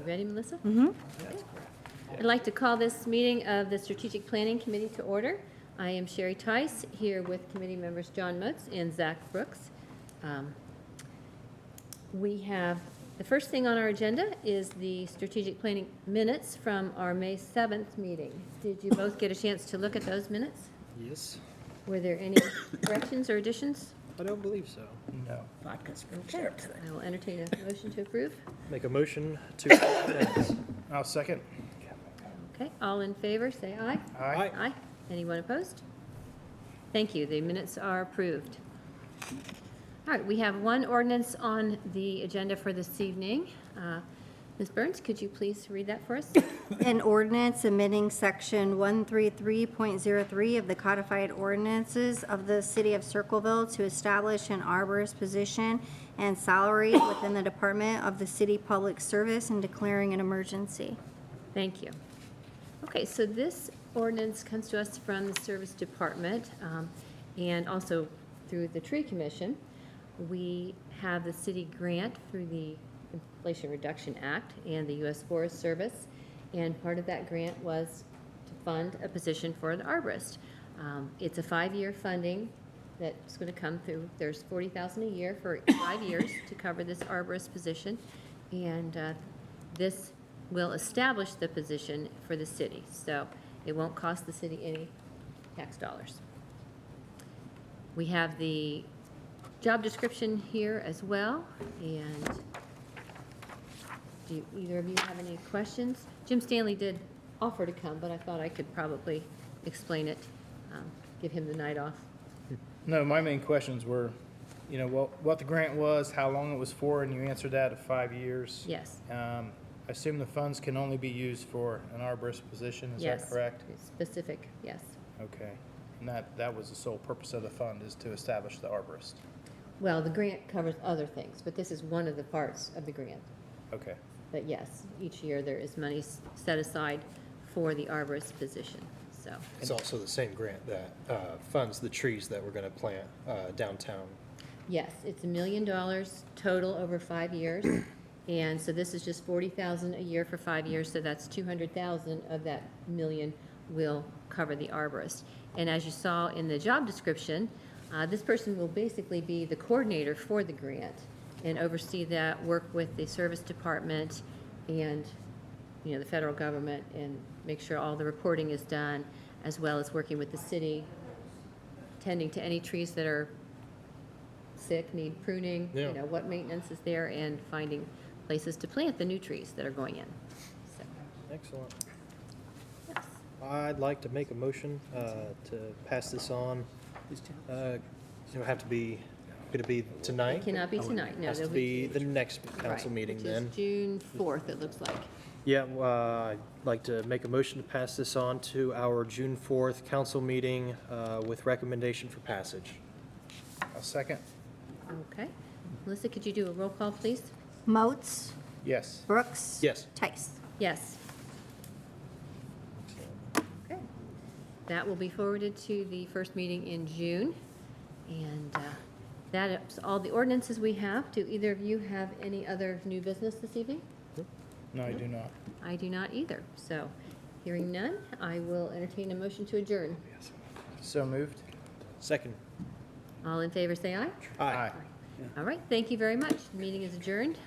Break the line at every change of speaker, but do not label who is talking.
You ready, Melissa?
Mm-hmm.
I'd like to call this meeting of the Strategic Planning Committee to order. I am Sherry Tice, here with committee members John Mutz and Zach Brooks. We have, the first thing on our agenda is the strategic planning minutes from our May 7th meeting. Did you both get a chance to look at those minutes?
Yes.
Were there any corrections or additions?
I don't believe so. No.
Vodka's real
Okay, I will entertain a motion to approve.
Make a motion to approve the minutes.
I'll second.
Okay, all in favor, say aye.
Aye.
Aye. Anyone opposed? Thank you. The minutes are approved. All right, we have one ordinance on the agenda for this evening. Ms. Burns, could you please read that for us?
An ordinance amending section 133.03 of the codified ordinances of the city of Circleville to establish an arborist position and salary within the Department of the City Public Service and declaring an emergency.
Thank you. Okay, so this ordinance comes to us from the Service Department and also through the Tree Commission. We have the city grant through the Inflation Reduction Act and the U.S. Forest Service, and part of that grant was to fund a position for an arborist. It's a 5-year funding that's going to come through. There's $40,000 a year for 5 years to cover this arborist position, and this will establish the position for the city, so it won't cost the city any tax dollars. We have the job description here as well, and do either of you have any questions? Jim Stanley did offer to come, but I thought I could probably explain it, give him the night off.
No, my main questions were, you know, what the grant was, how long it was for, and you answered that of 5 years.
Yes.
I assume the funds can only be used for an arborist position, is
Yes.
that correct?
Specific, yes.
Okay. And that was the sole purpose of the fund, is to establish the arborist.
Well, the grant covers other things, but this is one of the parts of the grant.
Okay.
But yes, each year there is money set aside for the arborist position, so.
It's also the same grant that funds the trees that we're going to plant downtown.
Yes, it's $1 million total over 5 years. And so this is just $40,000 a year for 5 years, so that's $200,000 of that million will cover the arborist. And as you saw in the job description, this person will basically be the coordinator for the grant and oversee that, work with the service department and, you know, the federal government, and make sure all the reporting is done, as well as working with the city, tending to any trees that are sick, need pruning,
Yeah.
you know, what maintenance is there, and finding places to plant the new trees that are going in. So,
Excellent.
yes.
I'd like to make a motion to pass this on. It'll have to be, could it be tonight?
It cannot be tonight, no.
Has to
there'll
be the next council
right,
meeting
which
then.
is June 4th, it looks like.
Yeah, I'd like to make a motion to pass this on to our June 4th council meeting with recommendation for passage.
I'll second.
Okay. Melissa, could you do a roll call, please?
Moats,
Yes.
Brooks.
Yes.
Tice.
Yes. Okay. That will be forwarded to the first meeting in June. And that's all the ordinances we have. Do either of you have any other new business this evening?
No, I do not.
I do not either. So, hearing none, I will entertain a motion to adjourn.
So moved.
Second.
All in favor, say aye.
Aye.
All right, thank you very much. The meeting is adjourned.